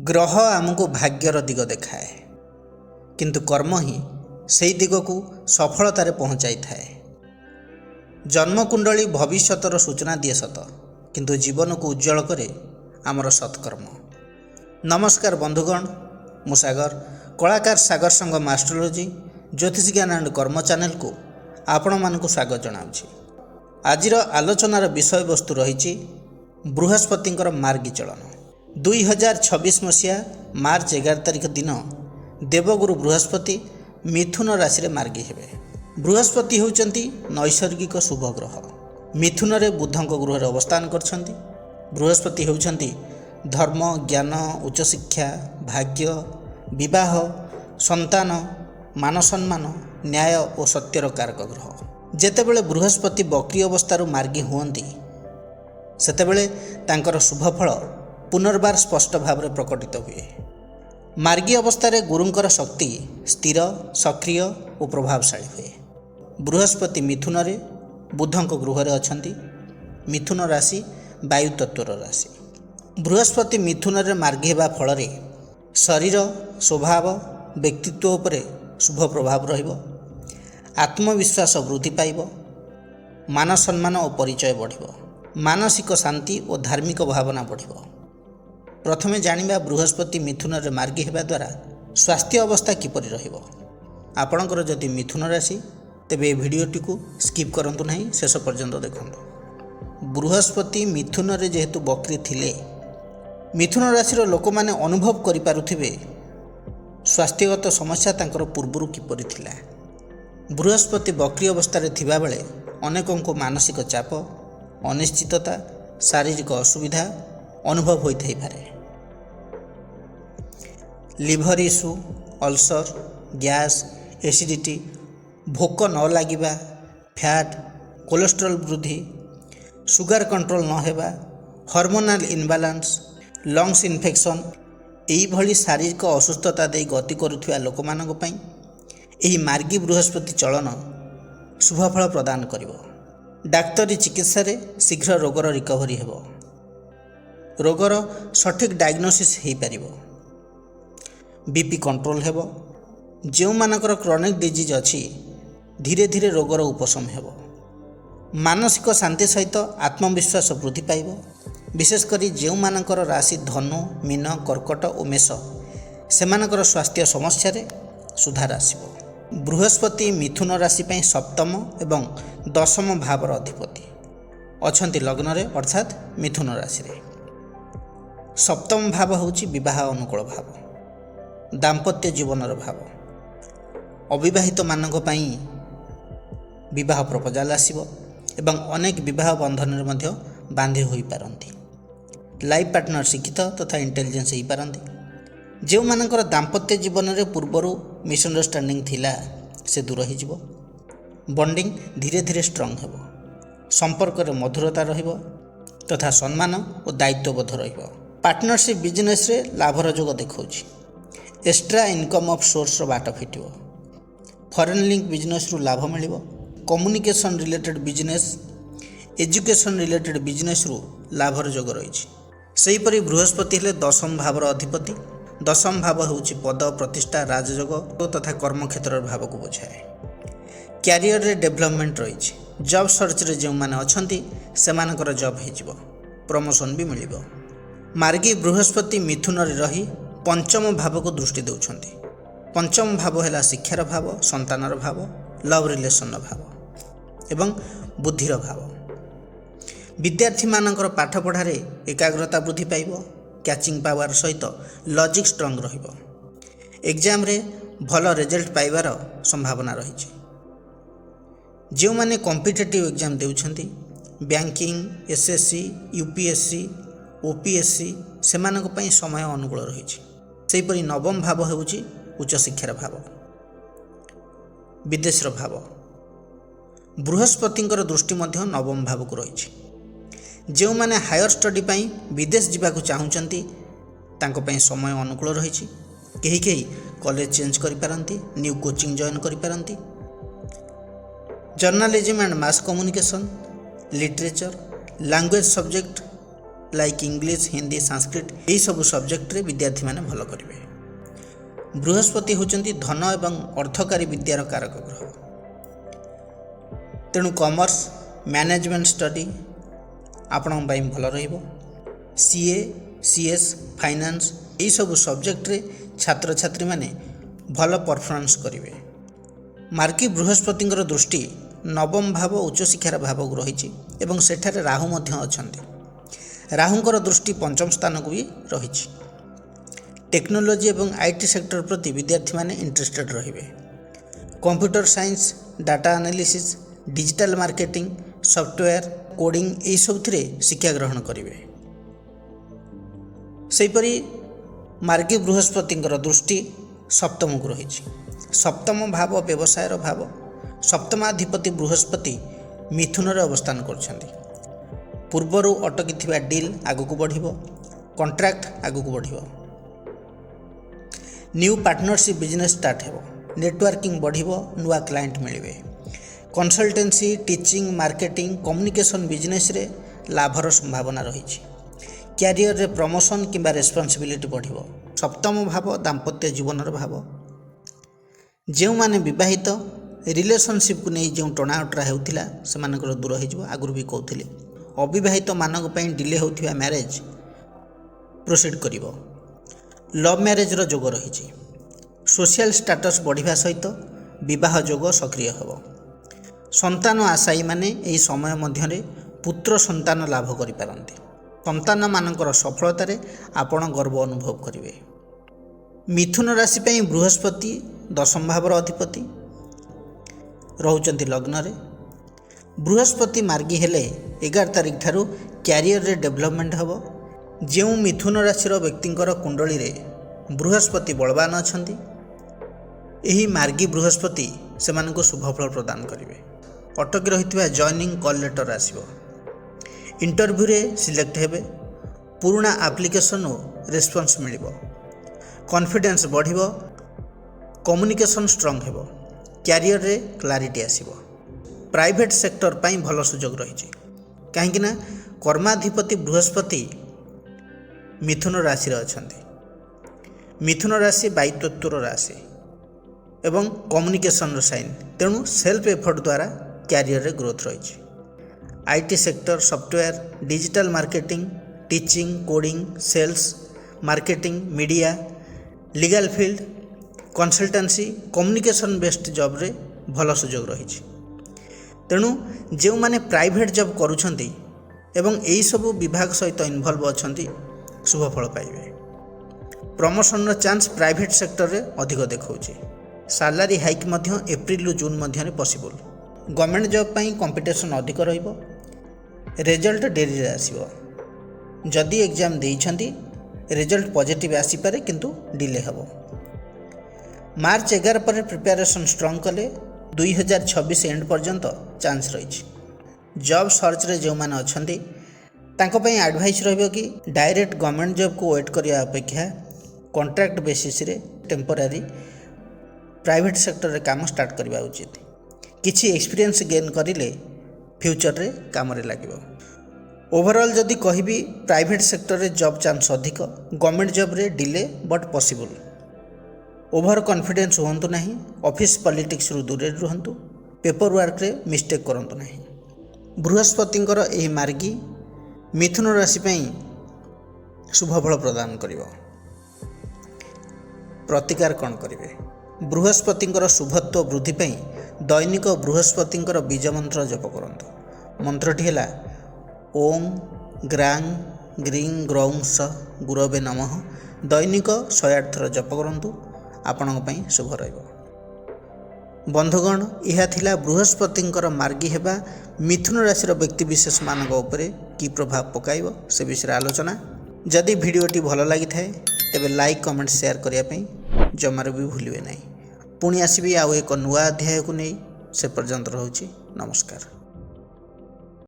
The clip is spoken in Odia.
ଗ୍ରହ ଆମକୁ ଭାଗ୍ୟର ଦିଗ ଦେଖାଏ, କିନ୍ତୁ କର୍ମ ହିଁ ସେହି ଦିଗକୁ ସଫଳତାରେ ପହଞ୍ଚାଇଥାଏ। ଜନ୍ମକୁଣ୍ଡଳୀ ଭବିଷ୍ୟତର ସୂଚନା ଦିଏ ସତ, କିନ୍ତୁ ଜୀବନକୁ ଉଜ୍ଜଳ କରେ ଆମର ସତ୍କର୍ମ। ନମସ୍କାର ବନ୍ଧୁଗଣ, ମୁଁ ସାଗର, କଳାକାର ସାଗର ସଂଘ ମାଷ୍ଟ୍ରୋଲୋଜି ଜ୍ୟୋତିଷ ଜ୍ଞାନ ଆଣ୍ଡ କର୍ମ ଚ୍ୟାନେଲକୁ ଆପଣମାନଙ୍କୁ ସ୍ୱାଗତ ଜଣାଉଛି। ଆଜିର ଆଲୋଚନାର ବିଷୟବସ୍ତୁ ରହିଛି ବୃହସ୍ପତିଙ୍କର ମାର୍ଗୀ ଚଳନ। 2026 ମସିହା ମାର୍ଚ୍ଚ 11 ତାରିଖ ଦିନ ଦେବଗୁରୁ ବୃହସ୍ପତି ମିଥୁନ ରାଶିରେ ମାର୍ଗୀ ହେବେ। ବୃହସ୍ପତି ହେଉଛନ୍ତି ନୈସର୍ଗିକ ଶୁଭ ଗ୍ରହ। ମିଥୁନରେ ବୁଧଙ୍କ ଗୃହରେ ଅବସ୍ଥାନ କରିଛନ୍ତି। ବୃହସ୍ପତି ହେଉଛନ୍ତି ଧର୍ମ, ଜ୍ଞାନ, ଉଚ୍ଚଶିକ୍ଷା, ଭାଗ୍ୟ, ବିବାହ, ସନ୍ତାନ, ମାନସମ୍ମାନ, ନ୍ୟାୟ ଓ ସତ୍ୟର କାରକ ଗ୍ରହ। ଯେତେବେଳେ ବୃହସ୍ପତି ବକ୍ରୀ ଅବସ୍ଥାରୁ ମାର୍ଗୀ ହୁଅନ୍ତି, ସେତେବେଳେ ତାଙ୍କର ଶୁଭଫଳ ପୁନର୍ବାର ସ୍ପଷ୍ଟ ଭାବରେ ପ୍ରକଟିତ ହୁଏ। ମାର୍ଗୀ ଅବସ୍ଥାରେ ଗୁରୁଙ୍କର ଶକ୍ତି ସ୍ଥିର, ସକ୍ରିୟ ଓ ପ୍ରଭାବଶାଳୀ ହୁଏ। ବୃହସ୍ପତି ମିଥୁନରେ ବୁଧଙ୍କ ଗୃହରେ ଅଛନ୍ତି। ମିଥୁନ ରାଶି ବାୟୁ ତତ୍ତ୍ୱର ରାଶି। ବୃହସ୍ପତି ମିଥୁନରେ ମାର୍ଗୀ ହେବା ଫଳରେ ଶରୀର, ସ୍ୱଭାବ, ବ୍ୟକ୍ତିତ୍ୱ ଉପରେ ଶୁଭ ପ୍ରଭାବ ରହିବ। ଆତ୍ମବିଶ୍ୱାସ ବୃଦ୍ଧି ପାଇବ। ମାନସମ୍ମାନ ଓ ପରିଚୟ ବଢ଼ିବ। ମାନସିକ ଶାନ୍ତି ଓ ଧାର୍ମିକ ଭାବନା ବଢ଼ିବ। ପ୍ରଥମେ ଜାଣିବା ବୃହସ୍ପତି ମିଥୁନରେ ମାର୍ଗୀ ହେବା ଦ୍ୱାରା ସ୍ୱାସ୍ଥ୍ୟ ଅବସ୍ଥା କିପରି ରହିବ। ଆପଣଙ୍କର ଯଦି ମିଥୁନ ରାଶି, ତେବେ ଏହି ଭିଡ଼ିଓଟିକୁ ସ୍କିପ୍ କରନ୍ତୁ ନାହିଁ, ଶେଷ ପର୍ଯ୍ୟନ୍ତ ଦେଖନ୍ତୁ। ବୃହସ୍ପତି ମିଥୁନରେ ଯେହେତୁ ବକ୍ରୀ ଥିଲେ, ମିଥୁନ ରାଶିର ଲୋକମାନେ ଅନୁଭବ କରିପାରୁଥିବେ ସ୍ୱାସ୍ଥ୍ୟଗତ ସମସ୍ୟା ତାଙ୍କର ପୂର୍ବରୁ କିପରି ଥିଲା। ବୃହସ୍ପତି ବକ୍ରୀ ଅବସ୍ଥାରେ ଥିବାବେଳେ ଅନେକଙ୍କୁ ମାନସିକ ଚାପ, ଅନିଶ୍ଚିତତା, ଶାରୀରିକ ଅସୁବିଧା ଅନୁଭବ ହୋଇଥାଇପାରେ। Liver issue, ulcer, gas, acidity, ଭୋକ ନ ଲାଗିବା, ଫ୍ୟାଟ୍, କୋଲେଷ୍ଟ୍ରଲ୍ ବୃଦ୍ଧି, ସୁଗାର କଣ୍ଟ୍ରୋଲ ନ ହେବା, ହର୍ମୋନାଲ ଇନବାଲାନ୍ସ, ଲଙ୍ଗସ୍ ଇନଫେକ୍ସନ୍, ଏହିଭଳି ଶାରୀରିକ ଅସୁସ୍ଥତା ଦେଇ ଗତି କରୁଥିବା ଲୋକମାନଙ୍କ ପାଇଁ ଏହି ମାର୍ଗୀ ବୃହସ୍ପତି ଚଳନ ଶୁଭଫଳ ପ୍ରଦାନ କରିବ। ଡାକ୍ତରୀ ଚିକିତ୍ସାରେ ଶୀଘ୍ର ରୋଗର ରିକଭରି ହେବ। ରୋଗର ସଠିକ୍ ଡାଇଗ୍ନୋସିସ୍ ହୋଇପାରିବ। ବିପି କଣ୍ଟ୍ରୋଲ ହେବ। ଯେଉଁମାନଙ୍କର କ୍ରନିକ୍ ଡିଜିଜ୍ ଅଛି, ଧୀରେ ଧୀରେ ରୋଗର ଉପଶମ ହେବ। ମାନସିକ ଶାନ୍ତି ସହିତ ଆତ୍ମବିଶ୍ୱାସ ବୃଦ୍ଧି ପାଇବ। ବିଶେଷ କରି ଯେଉଁମାନଙ୍କର ରାଶି ଧନୁ, ମୀନ, କର୍କଟ ଓ ମେଷ, ସେମାନଙ୍କର ସ୍ୱାସ୍ଥ୍ୟ ସମସ୍ୟାରେ ସୁଧାର ଆସିବ। ବୃହସ୍ପତି ମିଥୁନ ରାଶି ପାଇଁ ସପ୍ତମ ଏବଂ ଦଶମ ଭାବର ଅଧିପତି ଅଛନ୍ତି ଲଗ୍ନରେ, ଅର୍ଥାତ୍ ମିଥୁନ ରାଶିରେ। ସପ୍ତମ ଭାବ ହେଉଛି ବିବାହ ଅନୁକୂଳ ଭାବ, ଦାମ୍ପତ୍ୟ ଜୀବନର ଭାବ। ଅବିବାହିତମାନଙ୍କ ପାଇଁ ବିବାହ ପ୍ରପୋଜାଲ ଆସିବ ଏବଂ ଅନେକ ବିବାହ ବନ୍ଧନରେ ମଧ୍ୟ ବାନ୍ଧି ହୋଇପାରନ୍ତି। ଲାଇଫ୍ ପାର୍ଟନର ଶିକ୍ଷିତ ତଥା ଇଣ୍ଟେଲିଜେନ୍ସ ହୋଇପାରନ୍ତି। ଯେଉଁମାନଙ୍କର ଦାମ୍ପତ୍ୟ ଜୀବନରେ ପୂର୍ବରୁ ମିସ୍ଅଣ୍ଡରଷ୍ଟାଣ୍ଡିଂ ଥିଲା, ସେ ଦୂର ହୋଇଯିବ। ବଣ୍ଡିଂ ଧୀରେ ଧୀରେ ଷ୍ଟ୍ରଙ୍ଗ ହେବ। ସମ୍ପର୍କରେ ମଧୁରତା ରହିବ ତଥା ସମ୍ମାନ ଓ ଦାୟିତ୍ୱବୋଧ ରହିବ। ପାର୍ଟନରସିପ୍ ବିଜନେସ୍ରେ ଲାଭର ଯୋଗ ଦେଖାଉଛି। ଏକ୍ସଟ୍ରା ଇନକମ୍ ଅଫ୍ ସୋର୍ସର ବାଟ ଫିଟିବ। ଫରେନ୍ ଲିଙ୍କ ବିଜନେସ୍ରୁ ଲାଭ ମିଳିବ। Communication related business, education related ବିଜନେସ୍ରୁ ଲାଭର ଯୋଗ ରହିଛି। ସେହିପରି ବୃହସ୍ପତି ହେଲେ ଦଶମ ଭାବର ଅଧିପତି। ଦଶମ ଭାବ ହେଉଛି ପଦ, ପ୍ରତିଷ୍ଠା, ରାଜଯୋଗ ତଥା କର୍ମକ୍ଷେତ୍ରର ଭାବକୁ ବୁଝାଏ। କ୍ୟାରିୟରରେ ଡେଭଲପମେଣ୍ଟ ରହିଛି। ଜବ୍ ସର୍ଚ୍ଚରେ ଯେଉଁମାନେ ଅଛନ୍ତି, ସେମାନଙ୍କର ଜବ୍ ହୋଇଯିବ। ପ୍ରମୋସନ୍ ବି ମିଳିବ। ମାର୍ଗୀ ବୃହସ୍ପତି ମିଥୁନରେ ରହି ପଞ୍ଚମ ଭାବକୁ ଦୃଷ୍ଟି ଦେଉଛନ୍ତି। ପଞ୍ଚମ ଭାବ ହେଲା ଶିକ୍ଷାର ଭାବ, ସନ୍ତାନର ଭାବ, ଲଭ୍ ରିଲେସନ୍ର ଭାବ ଏବଂ ବୁଦ୍ଧିର ଭାବ। ବିଦ୍ୟାର୍ଥୀମାନଙ୍କର ପାଠପଢ଼ାରେ ଏକାଗ୍ରତା ବୃଦ୍ଧି ପାଇବ। କ୍ୟାଚିଂ ପାୱାର ସହିତ ଲଜିକ୍ ଷ୍ଟ୍ରଙ୍ଗ ରହିବ। ଏକ୍ଜାମରେ ଭଲ ରେଜଲ୍ଟ ପାଇବାର ସମ୍ଭାବନା ରହିଛି। ଯେଉଁମାନେ କମ୍ପିଟେଟିଭ୍ ଏକ୍ଜାମ ଦେଉଛନ୍ତି, ବ୍ୟାଙ୍କିଂ, ଏସ୍ଏସ୍ସି, ୟୁପିଏସ୍ସି, ଓପିଏସ୍ସି, ସେମାନଙ୍କ ପାଇଁ ସମୟ ଅନୁକୂଳ ରହିଛି। ସେହିପରି ନବମ ଭାବ ହେଉଛି ଉଚ୍ଚଶିକ୍ଷାର ଭାବ, ବିଦେଶର ଭାବ। ବୃହସ୍ପତିଙ୍କର ଦୃଷ୍ଟି ମଧ୍ୟ ନବମ ଭାବକୁ ରହିଛି। ଯେଉଁମାନେ ହାୟର ଷ୍ଟଡି ପାଇଁ ବିଦେଶ ଯିବାକୁ ଚାହୁଁଛନ୍ତି, ତାଙ୍କ ପାଇଁ ସମୟ ଅନୁକୂଳ ରହିଛି। କେହି କେହି କଲେଜ ଚେଞ୍ଜ କରିପାରନ୍ତି, ନ୍ୟୁ କୋଚିଂ ଜଏନ୍ କରିପାରନ୍ତି। Journalism and mass communication, literature, language subject like English Hindi Sanskrit यही सब सब्जेक्ट रे विद्यार्थी माने भल करेंगे। बृहस्पति होचंती धन एवं अर्थकारी विद्यार कारक ग्रह। तेणु कॉमर्स मैनेजमेंट स्टडी आपण भल रहिबो। सीए सीएस फाइनेंस यही सब सब्जेक्ट रे छात्र छात्री माने भल परफॉर्मेंस करेंगे। मार्गी बृहस्पति दृष्टि नवम भाव उच्च शिक्षार भाव को रही एवं सेठारे राहु मध्य अछंती। राहुंकर दृष्टि पंचम स्थान को भी रही। टेक्नोलोजी एवं आईटी सेक्टर प्रति विद्यार्थी माने इंटरेस्टेड रहिबे। Computer science data analysis digital marketing software coding यही सब शिक्षा ग्रहण करेंगे। सेहीपरि मार्गी बृहस्पति दृष्टि सप्तम को रही। सप्तम भाव व्यवसाय भाव। सप्तमाधिपति बृहस्पति मिथुन रे अवस्थान करछंती। पूर्वरु अटकी थिबा डील आगु बढ़िबो। कॉन्ट्रैक्ट आगु बढ़िबो। न्यू पार्टनरशिप बिजनेस स्टार्ट हेबो। नेटवर्किंग बढ़िबो। नुआ क्लाइंट मिलिबे। Consultancy teaching marketing communication business रे लाभर संभावना रही। कैरियर रे प्रमोशन किंबा रेस्पॉन्सिबिलिटी बढ़िबो। सप्तम भाव दाम्पत्य जीवन भाव। जो माने विवाहित रिलेशनशिप को नहीं जो टणाउटरा होता से दूर हो आगुरी भी कहते। अविवाहित मानक पई डिले होथिबा मैरिज प्रोसीड करिवो। लव मैरिज रो जोग रही। सोशल स्टेटस बढ़िबा सहित विवाह जोग सक्रिय हेबो। संतान आशायी माने एही समय मध्यरे पुत्र संतान लाभ करि पारंती। संतान मानकर सफलतारे आपण गर्व अनुभव करिवे। मिथुन राशि पई बृहस्पति दशम भावर अधिपति रहउचंती लग्न रे। बृहस्पति मार्गी हेले 11 तारिख ठारू कैरियर रे डेवलपमेंट हबो। जो मिथुन राशिर व्यक्तिंकर कुंडली रे बृहस्पति बलवान अछंती एही मार्गी बृहस्पति सेमानकु शुभ फल प्रदान करिवे। अटकी रहितबा जॉइनिंग कॉल लेटर आसीबो। इंटरव्यू रे सिलेक्ट हेबे। पुराना एप्लिकेशन रेस्पॉन्स मिलिबो। कॉन्फिडेंस बढ़िबो। कम्युनिकेशन स्ट्रांग हेबो। कैरियर रे क्लारिटी आसीबो। प्राइवेट सेक्टर पाई भल सुजोग रही। कहीं कर्माधिपति बृहस्पति मिथुन राशि अछंती। मिथुन राशि वायुतत्वर राशि एवं कम्युनिकेशन साइन। तेणु सेल्फ एफर्ट द्वारा कैरियर रे ग्रोथ रही। IT sector software digital marketing teaching coding sales marketing media legal field consultancy communication based job रे भल सुजोग रही। तेणु जो माने प्राइवेट जॉब करूछंती एवं एही सब विभाग सहित इन्वॉल्व अछंती शुभ फल पाइबे। प्रमोशन रो चांस प्राइवेट सेक्टर रे अधिक देखौछि। सैलरी हाइक मध्य एप्रिल रु जून मध्य पॉसिबल। गवर्नमेंट जॉब पाई कंपटीशन अधिक रहिबो। रिजल्ट डेरी रे आसीबो। जदि एग्जाम देइछंती रिजल्ट पॉजिटिव आसी पारे किंतु डिले हबो। मार्च 11 पर प्रिपरेशन स्ट्रांग कले 2026 एंड पर्यंत चांस रही। जॉब सर्च रे जो माने अछंती तांको पई एडवाइस रहबो कि डायरेक्ट गवर्नमेंट जॉब को वेट करिया अपेक्षा कॉन्ट्रैक्ट बेसिस रे टेम्पररी प्राइवेट सेक्टर रे काम स्टार्ट करबा उचित। किछि एक्सपीरियंस गेन करिले फ्यूचर रे काम रे लागिबो। ओवरऑल जदि कहबी प्राइवेट सेक्टर रे जॉब चांस अधिक गवर्नमेंट जॉब रे delay but possible. Over confidence होंतु नहीं। ऑफिस पॉलिटिक्स रु दूर रुहंतु। पेपर वर्क रे मिस्टेक करंतु नहीं। बृहस्पतिंकर एही मार्गी मिथुन राशि पई शुभ फल प्रदान करिवो। प्रतिकार कौन करिवे? बृहस्पतिंकर शुभत्व वृद्धि पई दैनिक बृहस्पतिंकर बीज मंत्र जप करंतु। मंत्रटी हैला ओम ग्रांग ग्रीं ग्रौं स गुरवे नमः। दैनिक 108 थर जप करंतु। आपणक पई शुभ रहइबो। बंधुगण यह थिला बृहस्पतिंकर मार्गी हेबा मिथुन राशि व्यक्तिविशेष मानक उपरे की प्रभाव पकाइबो से विषय आलोचना। जदि भिडियोटी भल लगी थाए तेबे लाइक कमेंट शेयर करिया पई जमार भी भूलिबे नहीं। पुणी आसीबी आउ एक नुआ अध्याय को नहीं। से पर्यंत रहउची नमस्कार।